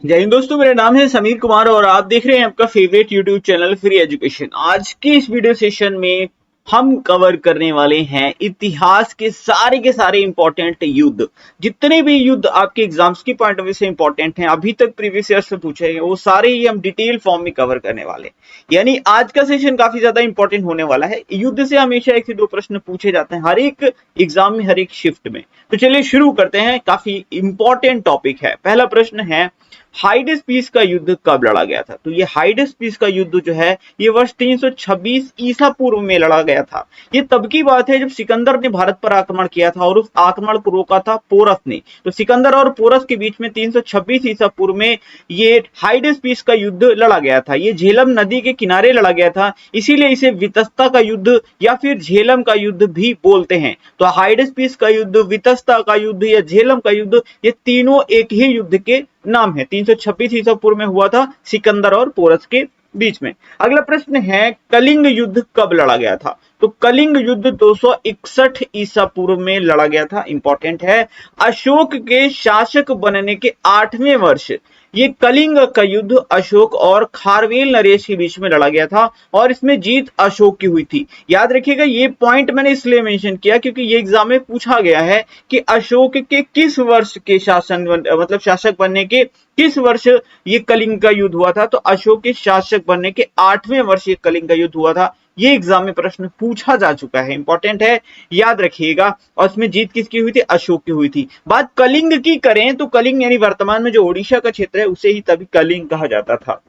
जय हिंद दोस्तों, मेरा नाम है समीर कुमार और आप देख रहे हैं आपका favourite YouTube channel free education. आज के इस वीडियो सेशन में हम कवर करने वाले हैं इतिहास के सारे इंपॉर्टेंट युद्ध। जितने भी युद्ध आपके एग्जाम्स की पॉइंट ऑफ व्यू से इंपॉर्टेंट हैं, अभी तक प्रीवियस ईयर से पूछे गए, वो सारे ही हम डिटेल फॉर्म में कवर करने वाले हैं। यानी आज का सेशन काफी ज्यादा इंपॉर्टेंट होने वाला है। युद्ध से हमेशा 1 से 2 प्रश्न पूछे जाते हैं हर एक एग्जाम में, हर एक शिफ्ट में। तो चलिए शुरू करते हैं। काफी इंपॉर्टेंट टॉपिक है। पहला प्रश्न है, हाइडेस पीस का युद्ध कब लड़ा गया था? तो ये हाइडेस पीस का युद्ध जो है ये वर्ष 326 ईसा पूर्व में लड़ा गया था। ये तब की बात है जब सिकंदर ने भारत पर आक्रमण किया था और उस आक्रमण को रोका था पोरस ने। तो सिकंदर और पोरस के बीच में 326 ईसा पूर्व में ये हाइडेस पीस का युद्ध लड़ा गया था। ये झेलम नदी के किनारे लड़ा गया था, इसीलिए इसे वितस्ता का युद्ध या फिर झेलम का युद्ध भी बोलते हैं। तो हाइडेस पीस का युद्ध, वितस्ता का युद्ध या झेलम का युद्ध, ये तीनों एक ही युद्ध के नाम है। 326 ईसा पूर्व में हुआ था सिकंदर और पोरस के बीच में। अगला प्रश्न है, कलिंग युद्ध कब लड़ा गया था? तो कलिंग युद्ध 261 ईसा पूर्व में लड़ा गया था। इंपॉर्टेंट है। अशोक के शासक बनने के 8वें वर्ष ये कलिंग का युद्ध अशोक और खारवेल नरेश के बीच में लड़ा गया था और इसमें जीत अशोक की हुई थी। याद रखिएगा, ये पॉइंट मैंने इसलिए मेंशन किया क्योंकि ये एग्जाम में पूछा गया है कि अशोक के किस वर्ष के शासक बनने के किस वर्ष ये कलिंग का युद्ध हुआ था। तो अशोक के शासक बनने के 8वें वर्ष ये कलिंग का युद्ध हुआ था। ये एग्जाम में प्रश्न पूछा जा चुका है, इंपॉर्टेंट है, याद रखिएगा। और इसमें जीत किसकी हुई थी? अशोक की हुई थी। बात कलिंग की करें तो कलिंग यानी वर्तमान में जो ओडिशा का क्षेत्र है उसे ही तभी कलिंग कहा जाता था।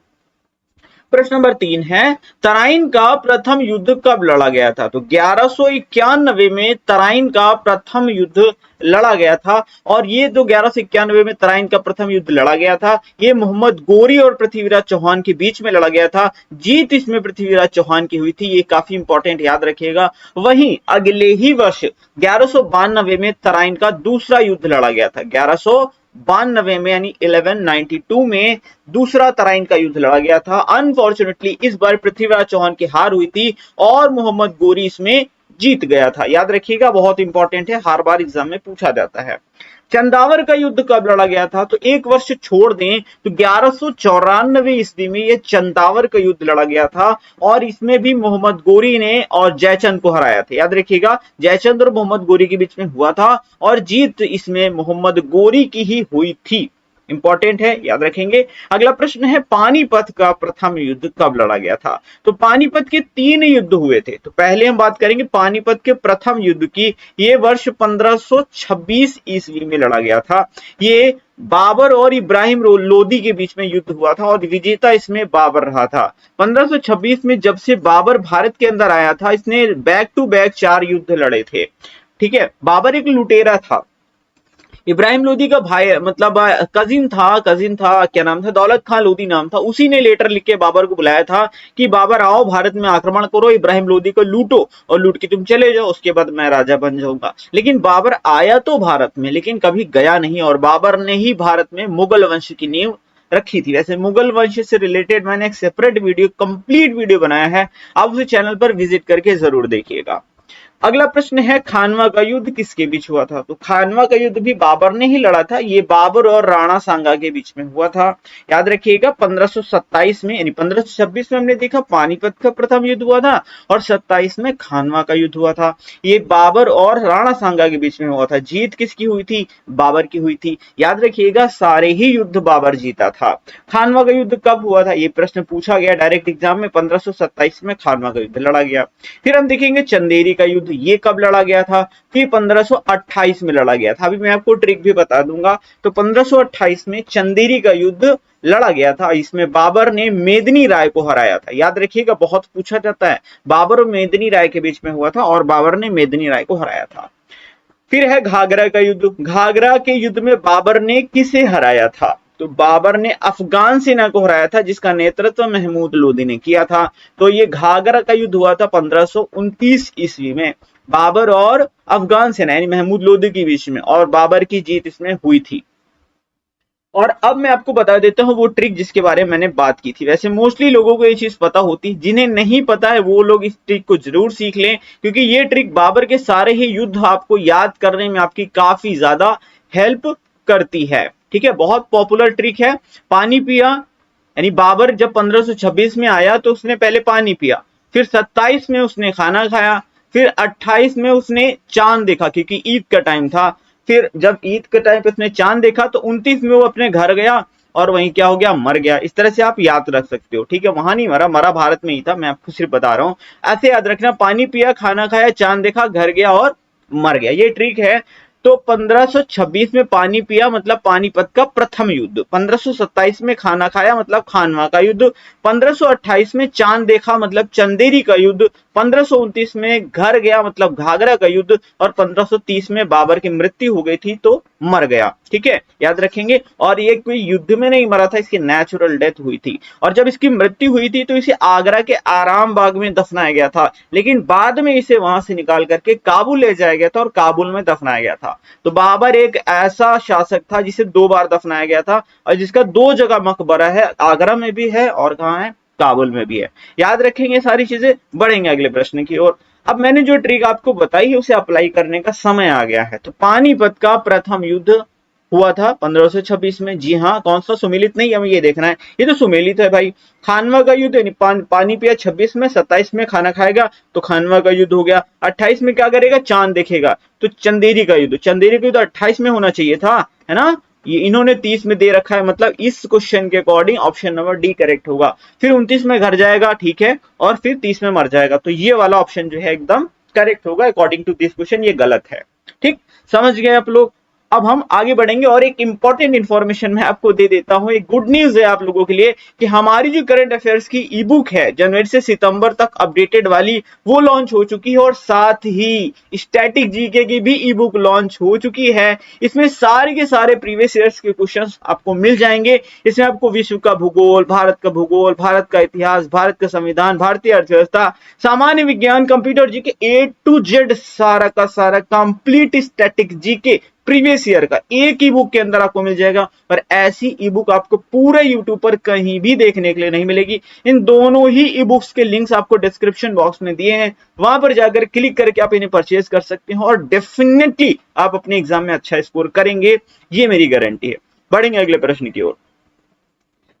प्रश्न नंबर 3 है, तराइन का प्रथम युद्ध कब लड़ा गया था? तो 1191 में तराइन का प्रथम युद्ध लड़ा गया था। और ये जो 1191 में तराइन का प्रथम युद्ध लड़ा गया था, ये मोहम्मद गोरी और पृथ्वीराज चौहान के बीच में लड़ा गया था। जीत इसमें पृथ्वीराज चौहान की हुई थी। ये काफी इंपॉर्टेंट, याद रखिएगा। वहीं अगले ही वर्ष 1192 में तराइन का दूसरा युद्ध लड़ा गया था। 1192 में यानी 1192 में दूसरा तराइन का युद्ध लड़ा गया था। अनफॉर्चुनेटली इस बार पृथ्वीराज चौहान की हार हुई थी और मोहम्मद गोरी इसमें जीत गया था। याद रखिएगा, बहुत इंपॉर्टेंट है, हर बार एग्जाम में पूछा जाता है। चंदावर का युद्ध कब लड़ा गया था? तो एक वर्ष छोड़ दें तो 1194 ईस्वी में यह चंदावर का युद्ध लड़ा गया था और इसमें भी मोहम्मद गोरी ने और जयचंद को हराया था। याद रखिएगा, जयचंद और मोहम्मद गोरी के बीच में हुआ था और जीत इसमें मोहम्मद गोरी की ही हुई थी। इंपॉर्टेंट है, याद रखेंगे। अगला प्रश्न है, पानीपत का प्रथम युद्ध कब लड़ा गया था? तो पानीपत के 3 युद्ध हुए थे। तो पहले हम बात करेंगे पानीपत के प्रथम युद्ध की। ये वर्ष 1526 ईस्वी में लड़ा गया था। ये बाबर और इब्राहिम लोदी के बीच में युद्ध हुआ था और विजेता इसमें बाबर रहा था। 1526 में जब से बाबर भारत के अंदर आया था, इसने बैक टू बैक 4 युद्ध लड़े थे। ठीक है, बाबर एक लुटेरा था। इब्राहिम लोदी का भाई कजिन था, क्या नाम था? दौलत खान लोदी नाम था। उसी ने लेटर लिख के बाबर को बुलाया था कि बाबर आओ, भारत में आक्रमण करो, इब्राहिम लोदी को लूटो और लूट के तुम चले जाओ, उसके बाद मैं राजा बन जाऊंगा। लेकिन बाबर आया तो भारत में, लेकिन कभी गया नहीं और बाबर ने ही भारत में मुगल वंश की नींव रखी थी। वैसे मुगल वंश से रिलेटेड मैंने एक सेपरेट वीडियो, कंप्लीट वीडियो बनाया है, आप उसे चैनल पर विजिट करके जरूर देखिएगा। अगला प्रश्न है, खानवा का युद्ध किसके बीच हुआ था? तो खानवा का युद्ध भी बाबर ने ही लड़ा था। ये बाबर और राणा सांगा के बीच में हुआ था। याद रखिएगा, 1527 में यानी 1526 में हमने देखा पानीपत का प्रथम युद्ध हुआ था और 27 में खानवा का युद्ध हुआ था। ये बाबर और राणा सांगा के बीच में हुआ था। जीत किसकी हुई थी? बाबर की हुई थी। याद रखिएगा, सारे ही युद्ध बाबर जीता था। खानवा का युद्ध कब हुआ था? ये प्रश्न पूछा गया डायरेक्ट एग्जाम में। 1527 में खानवा का युद्ध लड़ा गया। फिर हम देखेंगे चंदेरी का युद्ध, ये कब लड़ा गया था? फिर 1528 में लड़ा गया था। अभी मैं आपको ट्रिक भी बता दूंगा। तो 1528 में चंदेरी का युद्ध लड़ा गया था। इसमें बाबर ने मेदिनी राय को हराया था। याद रखिएगा, बहुत पूछा जाता है। बाबर और मेदिनी राय के बीच में हुआ था और बाबर ने मेदिनी राय को हराया था। फिर है घाघरा का युद्ध। घाघरा के युद्ध में बाबर ने किसे हराया था? तो बाबर ने अफगान सेना को हराया था, जिसका नेतृत्व महमूद लोदी ने किया था। तो ये घाघरा का युद्ध हुआ था 1529 ईस्वी में, बाबर और अफगान सेना यानी महमूद लोदी के बीच में, और बाबर की जीत इसमें हुई थी। और अब मैं आपको बता देता हूं वो ट्रिक जिसके बारे में मैंने बात की थी। वैसे मोस्टली लोगों को ये चीज पता होती, जिन्हें नहीं पता है वो लोग इस ट्रिक को जरूर सीख लें, क्योंकि ये ट्रिक बाबर के सारे ही युद्ध आपको याद करने में आपकी काफी ज्यादा हेल्प करती है। ठीक है, बहुत पॉपुलर ट्रिक है। पानी पिया, यानी बाबर जब 1526 में आया तो उसने पहले पानी पिया, फिर 27 में उसने खाना खाया, फिर 28 में उसने चांद देखा क्योंकि ईद का टाइम था, फिर जब ईद के टाइम पे उसने चांद देखा तो 29 में वो अपने घर गया और वहीं क्या हो गया, मर गया। इस तरह से आप याद रख सकते हो, ठीक है, वहां नहीं मरा, मरा भारत में ही था, मैं आपको सिर्फ बता रहा हूं। ऐसे याद रखना, पानी पिया, खाना खाया, चांद देखा, घर गया और मर गया, ये ट्रिक है। तो 1526 में पानी पिया मतलब पानीपत का प्रथम युद्ध, 1527 में खाना खाया मतलब खानवा का युद्ध, 1528 में चांद देखा मतलब चंदेरी का युद्ध, 1529 में घर गया मतलब घाघरा का युद्ध, और 1530 में बाबर की मृत्यु हो गई थी तो मर गया, ठीक है, याद रखेंगे। और ये कोई युद्ध में नहीं मरा था, इसकी नेचुरल डेथ हुई थी। और जब इसकी मृत्यु हुई थी तो इसे आगरा के आराम बाग में दफनाया गया था, लेकिन बाद में इसे वहां से निकाल करके काबुल ले जाया गया था और काबुल में दफनाया गया था। तो बाबर एक ऐसा शासक था जिसे 2 बार दफनाया गया था और जिसका 2 जगह मकबरा है, आगरा में भी है और कहाँ है, काबुल में भी है। याद रखेंगे सारी चीजें, बढ़ेंगे अगले प्रश्न की ओर। अब मैंने जो ट्रिक आपको बताई है उसे अप्लाई करने का समय आ गया है। तो पानीपत का प्रथम युद्ध हुआ था 1526 में, जी हाँ, कौन सा, सुमेलित नहीं, हमें ये देखना है, ये तो सुमेलित है भाई। खानवा का युद्ध यानी पानी पिया 26 में, 27 में खाना खाएगा तो खानवा का युद्ध हो गया, 28 में क्या करेगा, चांद देखेगा तो चंदेरी का युद्ध, चंदेरी का युद्ध 28 में होना चाहिए था, है ना, ये इन्होंने 30 में दे रखा है, मतलब इस क्वेश्चन के according option number D correct होगा। फिर 29 में घर जाएगा, ठीक है, और फिर 30 में मर जाएगा, तो ये वाला ऑप्शन जो है एकदम करेक्ट होगा अकॉर्डिंग टू दिस क्वेश्चन, ये गलत है, ठीक, समझ गए आप लोग। अब हम आगे बढ़ेंगे और एक इंपॉर्टेंट इंफॉर्मेशन मैं आपको दे देता हूं, एक गुड न्यूज है आप लोगों के लिए कि हमारी जो करंट अफेयर्स की ई बुक है जनवरी से सितंबर तक अपडेटेड वाली, वो लॉन्च हो चुकी है, और साथ ही स्टैटिक जीके की भी ई बुक लॉन्च हो चुकी है। इसमें सारे के सारे प्रीवियस ईयर्स के क्वेश्चंस आपको मिल जाएंगे। इसमें आपको विश्व का भूगोल, भारत का भूगोल, भारत का इतिहास, भारत का संविधान, भारतीय अर्थव्यवस्था, सामान्य विज्ञान, computer GK, A to Z सारा का सारा complete static GK previous year का एक ही बुक के अंदर आपको मिल जाएगा। और ऐसी ई बुक आपको पूरे यूट्यूब पर कहीं भी देखने के लिए नहीं मिलेगी। इन दोनों ही ई बुक्स के लिंक्स आपको डिस्क्रिप्शन बॉक्स में दिए हैं, वहां पर जाकर क्लिक करके आप इन्हें परचेज कर सकते हैं और डेफिनेटली आप अपने एग्जाम में अच्छा स्कोर करेंगे, ये मेरी गारंटी है। बढ़ेंगे अगले प्रश्न की ओर।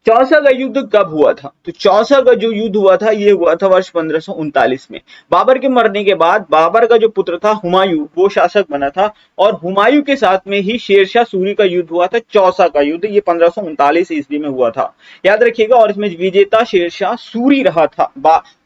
चौसा का युद्ध कब हुआ था? तो चौसा का जो युद्ध हुआ था ये हुआ था वर्ष 1539 में। बाबर के मरने के बाद बाबर का जो पुत्र था हुमायूं, वो शासक बना था, और हुमायूं के साथ में ही शेरशाह सूरी का युद्ध हुआ था, चौसा का युद्ध, ये 1539 ईस्वी में हुआ था, याद रखिएगा। और इसमें विजेता शेरशाह सूरी रहा था,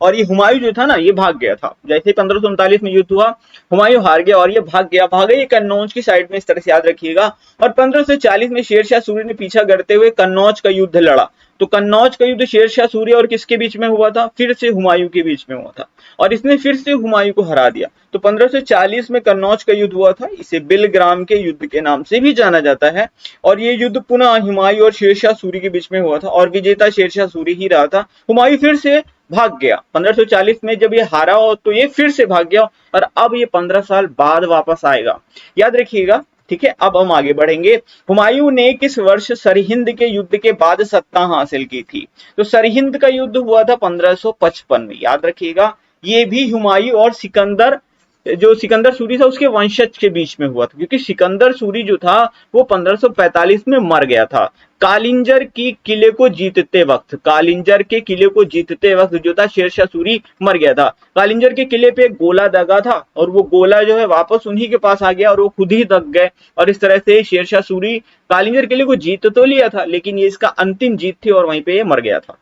और ये हुमायूं जो था ना, ये भाग गया था। जैसे 1539 में युद्ध हुआ, हुमायूं हार गया और ये भाग गया, भागा ये कन्नौज की साइड में, इस तरह से याद रखिएगा। और 1540 में शेरशाह सूरी ने पीछा करते हुए कन्नौज का युद्ध लड़ा। तो कन्नौज का युद्ध शेरशाह सूरी और किसके बीच में हुआ था? फिर से हुमायूं के बीच में हुआ था, और इसने फिर से हुमायूं को हरा दिया। तो 1540 में कन्नौज का युद्ध हुआ था, इसे बिलग्राम के युद्ध के नाम से भी जाना जाता है। और ये युद्ध पुनः हुमायूं और शेरशाह सूरी के बीच में हुआ था, और विजेता शेरशाह सूरी ही रहा था। हुमायूं फिर से भाग गया 1540 में, जब ये हारा हो तो ये फिर से भाग गया, और अब ये 15 साल बाद वापस आएगा, याद रखिएगा, ठीक है। अब हम आगे बढ़ेंगे। हुमायूं ने किस वर्ष सरहिंद के युद्ध के बाद सत्ता हासिल की थी? तो सरहिंद का युद्ध हुआ था 1555 में, याद रखिएगा। ये भी हुमायूं और सिकंदर, जो सिकंदर सूरी था उसके वंशज के बीच में हुआ था, क्योंकि सिकंदर सूरी जो था वो 1545 में मर गया था। कालिंजर की किले को जीतते वक्त, कालिंजर के किले को जीतते वक्त जो था शेरशाह सूरी मर गया था। कालिंजर के किले पे एक गोला दगा था, और वो गोला जो है वापस उन्हीं के पास आ गया और वो खुद ही दग गए, और इस तरह से शेरशाह सूरी कालिंजर किले को जीत तो लिया था, लेकिन ये इसका अंतिम जीत थी और वहीं पे ये मर गया था।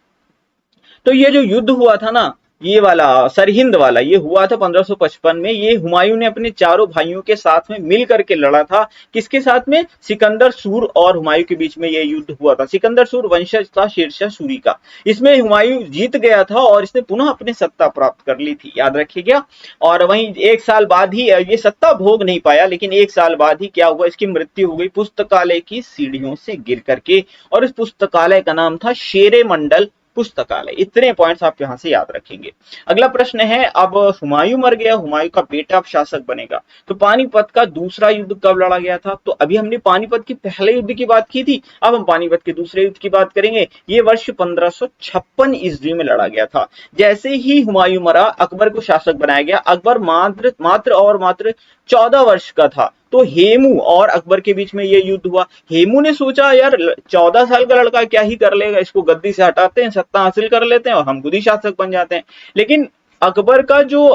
तो ये जो युद्ध हुआ था ना, ये वाला सरहिंद वाला, ये हुआ था 1555 में। ये हुमायूं ने अपने चारों भाइयों के साथ में मिल करके लड़ा था। किसके साथ में? सिकंदर सूर और हुमायूं के बीच में ये युद्ध हुआ था। सिकंदर सूर वंशज था शेरशाह सूरी का। इसमें हुमायूं जीत गया था और इसने पुनः अपनी सत्ता प्राप्त कर ली थी, याद रखिएगा। और वहीं एक साल बाद ही ये सत्ता भोग नहीं पाया, लेकिन एक साल बाद ही क्या हुआ, इसकी मृत्यु हो गई पुस्तकालय की सीढ़ियों से गिर करके, और इस पुस्तकालय का नाम था शेरे मंडल पुस्तकालय। इतने पॉइंट्स आप यहां से याद रखेंगे। अगला प्रश्न है, अब हुमायूं मर गया, हुमायूं का बेटा अब शासक बनेगा, तो पानीपत का दूसरा युद्ध कब लड़ा गया था? तो अभी हमने पानीपत के पहले युद्ध की बात की थी, अब हम पानीपत के दूसरे युद्ध की बात करेंगे। ये वर्ष 1556 ईस्वी में लड़ा गया था। जैसे ही हुमायूं मरा, अकबर को शासक बनाया गया। अकबर मात्र 14 वर्ष का था, तो हेमू और अकबर के बीच में ये युद्ध हुआ। हेमू ने सोचा यार 14 साल का लड़का क्या ही कर लेगा, इसको गद्दी से हटाते हैं, सत्ता हासिल कर लेते हैं और हम खुद ही शासक बन जाते हैं। लेकिन अकबर का जो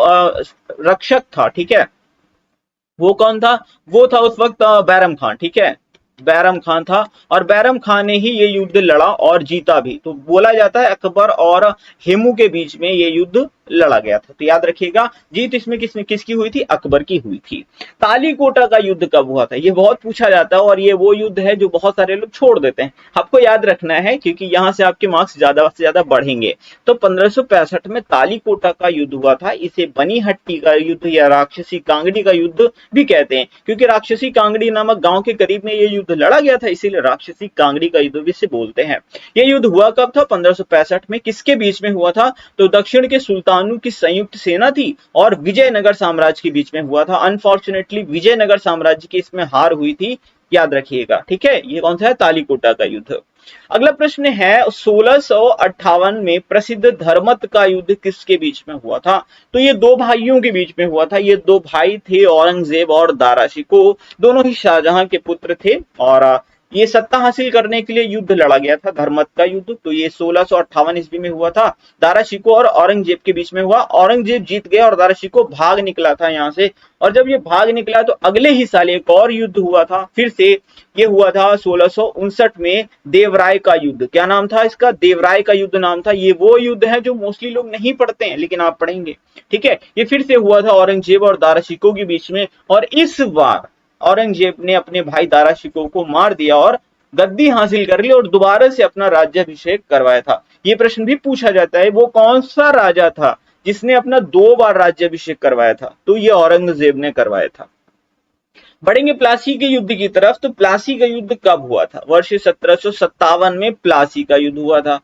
रक्षक था, ठीक है, वो कौन था? वो था उस वक्त बैरम खान, ठीक है, बैरम खान था। और बैरम खान ने ही ये युद्ध लड़ा और जीता भी। तो बोला जाता है अकबर और हेमू के बीच में ये युद्ध लड़ा गया था। तो याद रखिएगा, जीत इसमें किसकी हुई थी? अकबर की हुई थी। तालीकोटा का युद्ध कब हुआ था? ये बहुत पूछा जाता है और ये वो युद्ध है जो बहुत सारे लोग छोड़ देते हैं। आपको याद रखना है क्योंकि यहां से आपके मार्क्स ज्यादा से ज्यादा बढ़ेंगे। तो 1565 में तालीकोटा का युद्ध हुआ था। इसे बनी हट्टी का युद्ध या राक्षसी कांगड़ी का युद्ध भी कहते हैं, क्योंकि राक्षसी कांगड़ी नामक गांव के करीब में ये युद्ध लड़ा गया था, इसीलिए राक्षसी कांगड़ी का युद्ध भी इसे बोलते हैं। ये युद्ध हुआ कब था? 1565 में। किसके बीच में हुआ था? तो दक्षिण के सुल्तानों की संयुक्त सेना थी और विजयनगर साम्राज्य के बीच में हुआ था। अनफॉर्चुनेटली विजयनगर साम्राज्य की इसमें हार हुई थी, याद रखिएगा, ठीक है। ये कौन सा है? तालीकोटा का युद्ध। अगला प्रश्न है 1658 में प्रसिद्ध धर्मत का युद्ध किसके बीच में हुआ था? तो ये दो भाइयों के बीच में हुआ था। ये दो भाई थे औरंगजेब और दारा शिकोह, दोनों ही शाहजहां के पुत्र थे और ये सत्ता हासिल करने के लिए युद्ध लड़ा गया था, धर्मत का युद्ध। तो ये 1658 ईस्वी में हुआ था। दारा शिकोह और औरंगजेब के बीच में हुआ। औरंगजेब जीत गया और दारा शिकोह भाग निकला था यहाँ से। और जब ये भाग निकला तो अगले ही साल एक और युद्ध हुआ था, फिर से ये हुआ था 1659 में देवराय का युद्ध। क्या नाम था इसका? देवराय का युद्ध नाम था। ये वो युद्ध है जो मोस्टली लोग नहीं पढ़ते हैं लेकिन आप पढ़ेंगे, ठीक है। ये फिर से हुआ था औरंगजेब और दारा शिकोह के बीच में और इस बार औरंगजेब ने अपने भाई दारा शिकोह को मार दिया और गद्दी हासिल कर ली और दोबारा से अपना राज्याभिषेक करवाया था। ये प्रश्न भी पूछा जाता है, वो कौन सा राजा था जिसने अपना 2 बार राज्याभिषेक करवाया था? तो ये औरंगजेब ने करवाया था। बढ़ेंगे प्लासी के युद्ध की तरफ। तो प्लासी का युद्ध कब हुआ था? वर्ष 1757 में प्लासी का युद्ध हुआ था।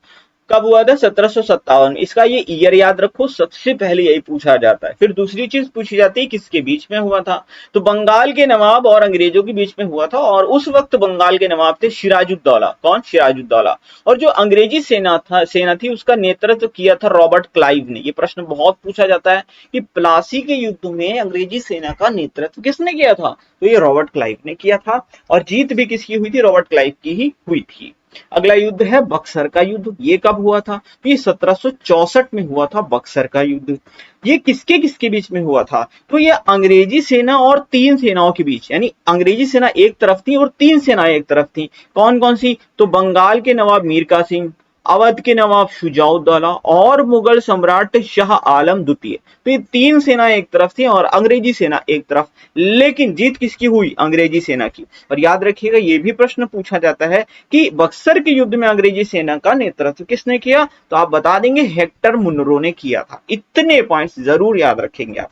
कब हुआ था? 1757। इसका ये ईयर याद रखो, सबसे पहले यही पूछा जाता है। फिर दूसरी चीज पूछी जाती है किसके बीच में हुआ था? तो बंगाल के नवाब और अंग्रेजों के बीच में हुआ था और उस वक्त बंगाल के नवाब थे सिराजुद्दौला। कौन? सिराजुद्दौला। और जो अंग्रेजी सेना थी उसका नेतृत्व किया था रॉबर्ट क्लाइव ने। ये प्रश्न बहुत पूछा जाता है कि प्लासी के युद्ध में अंग्रेजी सेना का नेतृत्व किसने किया था? तो ये रॉबर्ट क्लाइव ने किया था और जीत भी किसकी हुई थी? रॉबर्ट क्लाइव की ही हुई थी। अगला युद्ध है बक्सर का युद्ध। ये कब हुआ था? तो ये 1764 में हुआ था बक्सर का युद्ध। ये किसके किसके बीच में हुआ था? तो ये अंग्रेजी सेना और 3 सेनाओं के बीच, यानी अंग्रेजी सेना एक तरफ थी और 3 सेनाएं एक तरफ थी। कौन कौन सी? तो बंगाल के नवाब मीर कासिम, अवध के नवाब शुजाउद्दौला और मुगल सम्राट शाह आलम द्वितीय। तो ये 3 सेनाएं एक तरफ थी और अंग्रेजी सेना एक तरफ। लेकिन जीत किसकी हुई? अंग्रेजी सेना की। और याद रखिएगा ये भी प्रश्न पूछा जाता है कि बक्सर के युद्ध में अंग्रेजी सेना का नेतृत्व किसने किया? तो आप बता देंगे हेक्टर मुनरो ने किया था। इतने पॉइंट्स जरूर याद रखेंगे आप।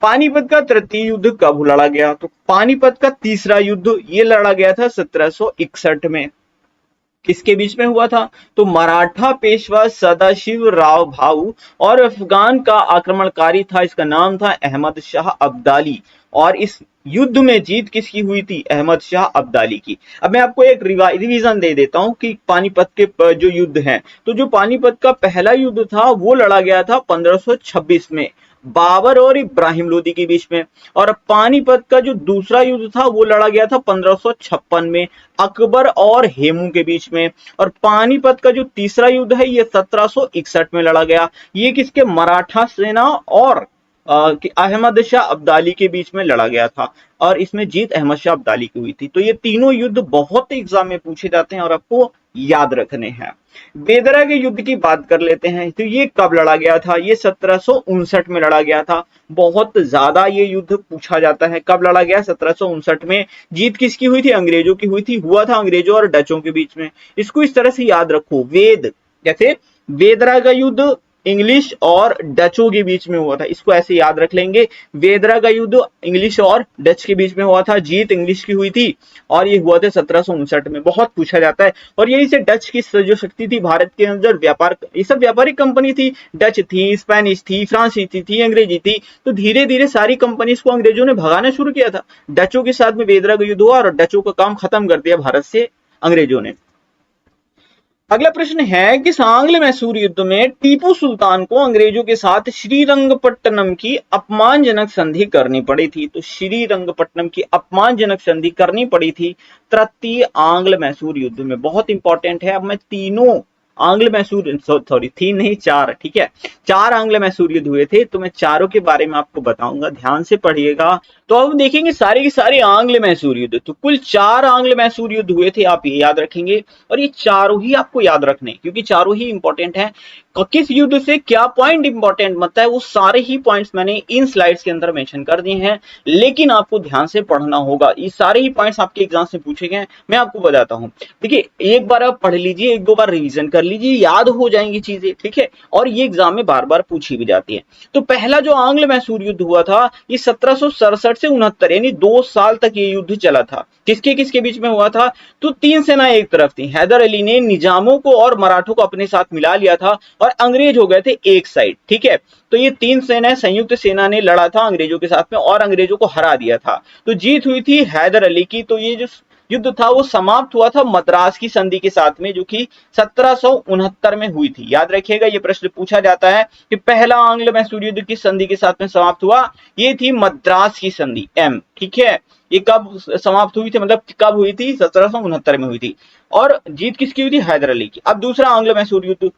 पानीपत का तृतीय युद्ध कब लड़ा गया? तो पानीपत का तीसरा युद्ध ये लड़ा गया था 1761 में। किसके बीच में हुआ था? तो मराठा पेशवा सदाशिव राव भाऊ और अफगान का आक्रमणकारी था, इसका नाम था अहमद शाह अब्दाली। और इस युद्ध में जीत किसकी हुई थी? अहमद शाह अब्दाली की। अब मैं आपको एक रिवीजन दे देता हूं कि पानीपत के जो युद्ध हैं। तो जो पानीपत का पहला युद्ध था वो लड़ा गया था 1526 में बाबर और इब्राहिम लोदी के बीच में। और पानीपत का जो दूसरा युद्ध था वो लड़ा गया था 1556 में अकबर और हेमू के बीच में। और पानीपत का जो तीसरा युद्ध है ये 1761 में लड़ा गया। ये किसके? मराठा सेना और अहमद शाह अब्दाली के बीच में लड़ा गया था और इसमें जीत अहमद शाह अब्दाली की हुई थी। तो ये तीनों युद्ध बहुत एग्जाम में पूछे जाते हैं और आपको याद रखने हैं। बेदरा के युद्ध की बात कर लेते हैं। तो ये कब लड़ा गया था? ये 1759 में लड़ा गया था। बहुत ज्यादा ये युद्ध पूछा जाता है। कब लड़ा गया? 1759 में। जीत किसकी हुई थी? अंग्रेजों की हुई थी। हुआ था अंग्रेजों और डचों के बीच में। इसको इस तरह से याद रखो, जैसे बेदरा का युद्ध इंग्लिश और डचों के बीच में हुआ था, इसको ऐसे याद रख लेंगे। बेदरा का युद्ध इंग्लिश और डच के बीच में हुआ था, जीत इंग्लिश की हुई थी और ये हुआ था 1759 में। बहुत पूछा जाता है। और यही से डच की जो शक्ति थी भारत के अंदर, व्यापार, ये सब व्यापारिक कंपनी थी। डच थी, स्पेनिश थी, फ्रांसीसी थी, अंग्रेजी थी। तो धीरे धीरे सारी कंपनीज को अंग्रेजों ने भगाना शुरू किया था। डचों के साथ में बेदरा का युद्ध हुआ और डचों का काम खत्म कर दिया भारत से अंग्रेजों ने। अगला प्रश्न है कि आंग्ल मैसूर युद्ध में टीपू सुल्तान को अंग्रेजों के साथ श्रीरंगपट्टनम की अपमानजनक संधि करनी पड़ी थी। तो श्रीरंगपट्टनम की अपमानजनक संधि करनी पड़ी थी तृतीय आंग्ल मैसूर युद्ध में। बहुत इंपॉर्टेंट है। अब मैं तीनों आंग्ल मैसूर, सॉरी तीन नहीं चार, ठीक है, चार आंग्ल मैसूर युद्ध हुए थे, तो मैं चारों के बारे में आपको बताऊंगा, ध्यान से पढ़िएगा। तो अब देखेंगे सारे के सारे आंग्ल मैसूर युद्ध। तो कुल चार आंग्ल मैसूर युद्ध हुए थे, आप ये याद रखेंगे, और ये चारों ही आपको याद रखने, क्योंकि चारों ही इंपॉर्टेंट है। किस युद्ध से क्या पॉइंट इंपॉर्टेंट बनता है, वो सारे ही पॉइंट्स मैंने इन स्लाइड्स के अंदर मेंशन कर दिए हैं, लेकिन आपको ध्यान से पढ़ना होगा। ये सारे ही पॉइंट्स आपके एग्जाम से पूछे गए हैं, मैं आपको बताता हूं। देखिए, एक बार आप पढ़ लीजिए, एक दो बार रिवीजन कर लीजिए, याद हो जाएंगी चीजें, ठीक है, और ये एग्जाम में बार बार पूछी भी जाती है। तो पहला जो आंग्ल मैसूर युद्ध हुआ था, ये 1767 से 69, यानी 2 साल तक ये युद्ध चला था। किसके किसके बीच में हुआ था? तो तीन सेनाएं एक तरफ थी। हैदर अली ने निजामों को और मराठों को अपने साथ मिला लिया था और अंग्रेज हो गए थे एक साइड, ठीक है। तो ये तीन सेनाएं, संयुक्त सेना ने लड़ा था अंग्रेजों के साथ में और अंग्रेजों को हरा दिया था। तो जीत हुई थी हैदर अली की। तो ये जो युद्ध था वो समाप्त हुआ था मद्रास की संधि के साथ में, जो कि 1769 में हुई थी। याद रखिएगा, ये प्रश्न पूछा जाता है कि पहला आंग्ल मैसूर युद्ध किस संधि के साथ में समाप्त हुआ। ये थी मद्रास की संधि, एम, ठीक है। ये कब समाप्त हुई थी, मतलब कब हुई थी? 1769 में हुई थी। और जीत किसकी हुई थी? हैदर अली की। अब दूसरा आंग्ल मैसूर युद्ध,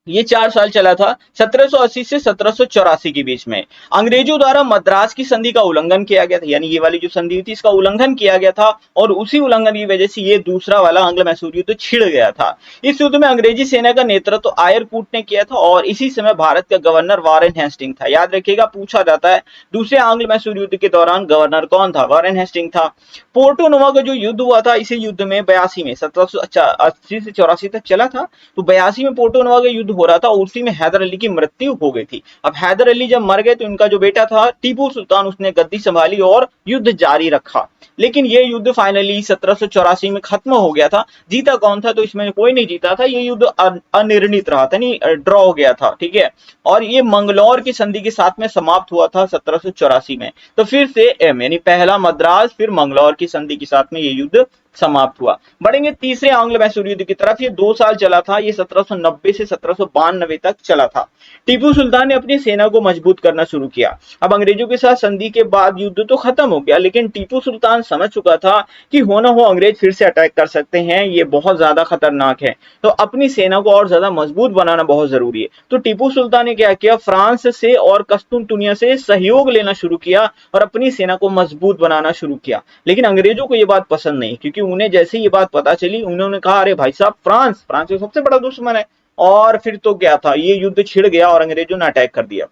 ये 4 साल चला था, 1780 से 1784 के बीच में। अंग्रेजों द्वारा मद्रास की संधि का उल्लंघन किया गया था, यानी ये वाली जो संधि थी इसका उल्लंघन किया गया था, और उसी उल्लंघन की वजह से ये दूसरा वाला आंग्ल मैसूर युद्ध छिड़ गया था। इस युद्ध में अंग्रेजी सेना का नेतृत्व तो आयरकूट ने किया था, और इसी समय भारत का गवर्नर वॉरेन हेस्टिंग था। याद रखिएगा, पूछा जाता है दूसरे आंग्ल मैसूर युद्ध के दौरान गवर्नर कौन था? वॉरेन हेस्टिंग था। पोर्टो नोवा का जो युद्ध हुआ था, इसी युद्ध में 82 में, 1780 से 84 तक चला था। तो 82 में पोर्टो नोवा का युद्ध हो रहा था, उसी में हैदर अली की मृत्यु हो गई थी। अब हैदर अली जब मर गए तो इनका जो बेटा था टीपू सुल्तान, उसने गद्दी संभाली और युद्ध जारी रखा। लेकिन ये युद्ध फाइनली 1784 में खत्म हो गया था। जीता कौन था? तो इसमें कोई नहीं जीता था, ये युद्ध अनिर्णित रहा था, नहीं ड्रॉ हो गया था, ठीक है। और ये मंगलौर की संधि के साथ में समाप्त हुआ था 1784 में। तो फिर से एम, यानी पहला मद्रास, फिर मंगलौर की संधि के साथ में ये युद्ध समाप्त हुआ। बढ़ेंगे तीसरे आंग्ल मैसूर युद्ध की तरफ। ये 2 साल चला था, ये 1790 से 1792 तक चला था। टीपू सुल्तान ने अपनी सेना को मजबूत करना शुरू किया। अब अंग्रेजों के साथ संधि के बाद युद्ध तो खत्म हो गया, लेकिन टीपू सुल्तान समझ चुका था कि हो ना हो अंग्रेज फिर से अटैक कर सकते हैं, ये बहुत ज्यादा खतरनाक है, तो अपनी सेना को और ज्यादा मजबूत बनाना बहुत जरूरी है। तो टीपू सुल्तान ने क्या किया? फ्रांस से और कस्तुनतुनिया से सहयोग लेना शुरू किया और अपनी सेना को मजबूत बनाना शुरू किया। लेकिन अंग्रेजों को यह बात पसंद नहीं, क्योंकि उन्हें जैसे ये बात पता चली, उन्होंने कहा अरे भाई साहब, फ्रांस तो सबसे बड़ा दुश्मन है। और फिर तो क्या था, ये युद्ध छिड़ गया और अंग्रेजों ने अटैक कर दिया।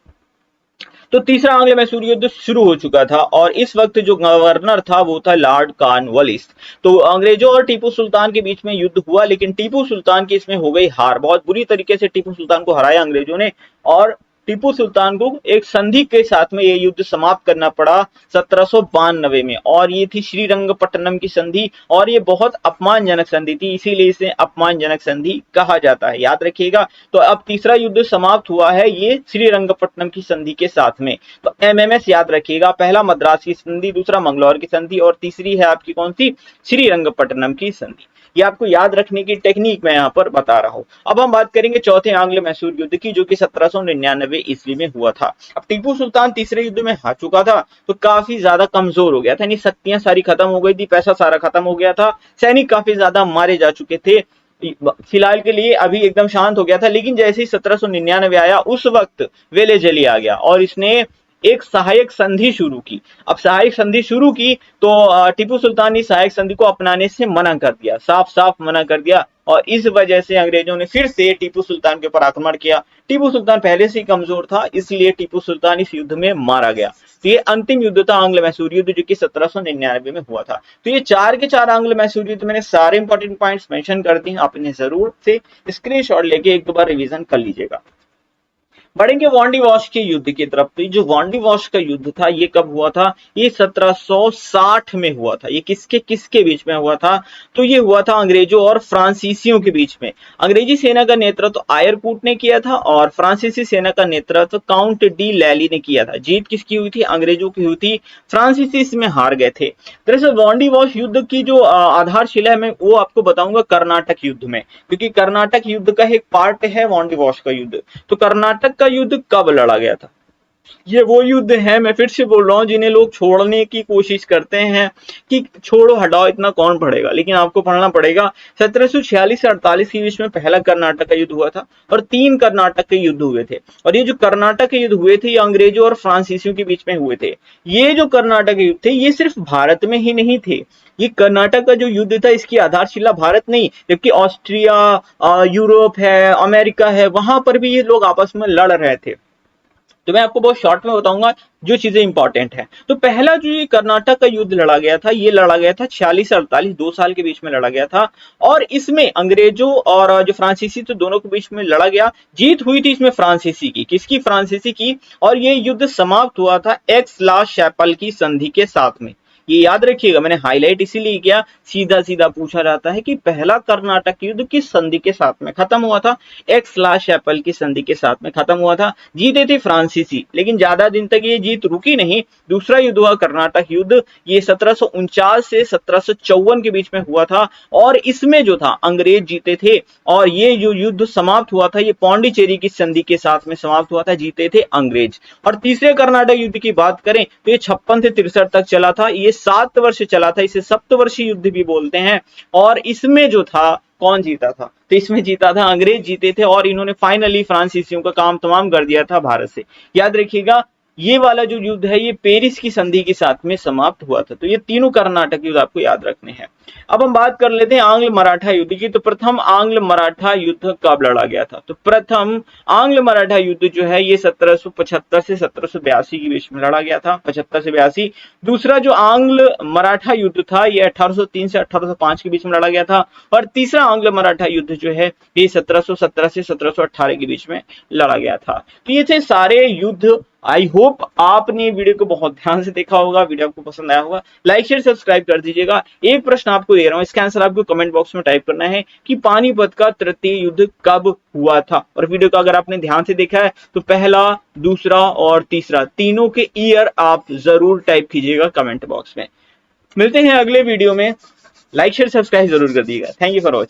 तो तीसरा आंग्ल मैसूर युद्ध शुरू हो चुका था, और इस वक्त जो गवर्नर था वो था लॉर्ड कॉर्नवालिस। तो अंग्रेजों और टीपू सुल्तान के बीच में युद्ध हुआ, लेकिन टीपू सुल्तान की इसमें हो गई हार। बहुत बुरी तरीके से टीपू सुल्तान को हराया अंग्रेजों ने, और टीपू सुल्तान को एक संधि के साथ में ये युद्ध समाप्त करना पड़ा 1792 में, और ये थी श्रीरंगपट्टनम की संधि, और ये बहुत अपमानजनक संधि थी, इसीलिए इसे अपमानजनक संधि कहा जाता है। याद रखिएगा। तो अब तीसरा युद्ध समाप्त हुआ है ये श्रीरंगपट्टनम की संधि के साथ में। तो एमएमएस याद रखिएगा, पहला मद्रास की संधि, दूसरा मंगलौर की संधि, और तीसरी है आपकी कौन सी? श्रीरंगपट्टनम की संधि। ये आपको याद रखने की टेक्निक मैं यहाँ पर बता रहा हूँ। अब हम बात करेंगे चौथे आंग्ल मैसूर युद्ध की, जो कि 1799 ईस्वी में हुआ था। अब टीपू सुल्तान तीसरे युद्ध में हार चुका था, तो काफी ज्यादा कमजोर हो गया था, यानी शक्तियां सारी खत्म हो गई थी, पैसा सारा खत्म हो गया था, सैनिक काफी ज्यादा मारे जा चुके थे। फिलहाल के लिए अभी एकदम शांत हो गया था। लेकिन जैसे ही 1799 आया, उस वक्त वेलेजली आ गया और इसने एक सहायक संधि शुरू की। अब सहायक संधि शुरू की तो टीपू सुल्तान ने सहायक संधि को अपनाने से मना कर दिया, साफ साफ मना कर दिया, और इस वजह से अंग्रेजों ने फिर से टीपू सुल्तान के ऊपर आक्रमण किया। टीपू सुल्तान पहले से ही कमजोर था, इसलिए टीपू सुल्तान इस युद्ध में मारा गया। तो ये अंतिम युद्ध था आंग्ल मैसूर युद्ध, जो कि 1799 में हुआ था। तो ये 4 के 4 आंग्ल मैसूर युद्ध मैंने सारे इंपॉर्टेंट पॉइंट्स मेंशन कर दिए, आप इन्हें जरूर से स्क्रीनशॉट लेके एक दो बार रिवीजन कर लीजिएगा। बढ़ेंगे वांडीवॉश के युद्ध की तरफ। तो जो वांडीवॉश का युद्ध था ये कब हुआ था? ये 1760 में हुआ था। ये किसके किसके बीच में हुआ था? तो ये हुआ था अंग्रेजों और फ्रांसीसियों के बीच में। अंग्रेजी सेना का नेतृत्व आयरकूट ने किया था और फ्रांसीसी सेना का नेतृत्व काउंट डी लैली ने किया था। जीत किसकी हुई थी? अंग्रेजों की हुई थी। फ्रांसीसी इसमें हार गए थे। दरअसल वांडीवॉश युद्ध की जो आधारशिला है मैं वो आपको बताऊंगा कर्नाटक युद्ध में, क्योंकि कर्नाटक युद्ध का एक पार्ट है वांडीवॉश का युद्ध। तो कर्नाटक का युद्ध कब लड़ा गया था? ये वो युद्ध है, मैं फिर से बोल रहा हूँ, जिन्हें लोग छोड़ने की कोशिश करते हैं कि छोड़ो हटाओ इतना कौन पढ़ेगा, लेकिन आपको पढ़ना पड़ेगा। 1746 से 48 के बीच में पहला कर्नाटक का युद्ध हुआ था और 3 कर्नाटक के युद्ध हुए थे। और ये जो कर्नाटक के युद्ध हुए थे ये अंग्रेजों और फ्रांसीसियों के बीच में हुए थे। ये जो कर्नाटक के युद्ध थे ये सिर्फ भारत में ही नहीं थे। ये कर्नाटक का जो युद्ध था इसकी आधारशिला भारत नहीं, जबकि ऑस्ट्रिया, यूरोप है, अमेरिका है, वहां पर भी ये लोग आपस में लड़ रहे थे। तो मैं आपको बहुत शॉर्ट में बताऊंगा जो चीजें इंपॉर्टेंट है। तो पहला जो ये कर्नाटक का युद्ध लड़ा गया था ये लड़ा गया था 46 से 48, 2 साल के बीच में लड़ा गया था। और इसमें अंग्रेजों और जो फ्रांसीसी थे दोनों के बीच में लड़ा गया। जीत हुई थी इसमें फ्रांसीसी की। किसकी? फ्रांसीसी की। और ये युद्ध समाप्त हुआ था एक्स ला शैपल की संधि के साथ में। ये याद रखिएगा, मैंने हाईलाइट इसीलिए किया, सीधा सीधा पूछा जाता है कि पहला कर्नाटक युद्ध किस संधि के साथ में खत्म हुआ था? एक्स ला शैपल की संधि के साथ में खत्म हुआ था। जीते थे फ्रांसीसी, लेकिन ज्यादा दिन तक ये जीत रुकी नहीं। दूसरा युद्ध हुआ कर्नाटक युद्ध, ये 1749 से 1754 के बीच में हुआ था और इसमें जो था अंग्रेज जीते थे। और ये जो युद्ध समाप्त हुआ था ये पौंडीचेरी की संधि के साथ में समाप्त हुआ था, जीते थे अंग्रेज। और तीसरे कर्नाटक युद्ध की बात करें तो ये 56 से 63 तक चला था। ये 7 वर्ष चला था, इसे सप्तवर्षीय युद्ध भी बोलते हैं। और इसमें जो था कौन जीता था? तो इसमें जीता था अंग्रेज जीते थे और इन्होंने फाइनली फ्रांसीसियों का काम तमाम कर दिया था भारत से। याद रखिएगा ये वाला जो युद्ध है ये पेरिस की संधि के साथ में समाप्त हुआ था। तो ये तीनों कर्नाटक युद्ध आपको याद रखने हैं। अब हम बात कर लेते हैं आंग्ल मराठा युद्ध की। तो प्रथम आंग्ल मराठा युद्ध कब लड़ा गया था? तो प्रथम आंग्ल मराठा युद्ध जो है ये 1775 से 1782 के बीच में लड़ा गया था, 75 से 82। दूसरा जो आंग्ल मराठा युद्ध था ये 1803 से 1805 के बीच में लड़ा गया था। और तीसरा आंग्ल मराठा युद्ध जो है ये 1717 से 1718 के बीच में लड़ा गया था। तो ये थे सारे युद्ध। आई होप आपने वीडियो को बहुत ध्यान से देखा होगा, वीडियो आपको पसंद आया होगा। लाइक शेयर सब्सक्राइब कर दीजिएगा। एक प्रश्न आपको दे रहा हूं, इसका आंसर आपको कमेंट बॉक्स में टाइप करना है कि पानीपत का तृतीय युद्ध कब हुआ था। और वीडियो को अगर आपने ध्यान से देखा है तो पहला, दूसरा और तीसरा तीनों के ईयर आप जरूर टाइप कीजिएगा कमेंट बॉक्स में। मिलते हैं अगले वीडियो में। लाइक शेयर सब्सक्राइब जरूर कर दीजिएगा। Thank you for watching.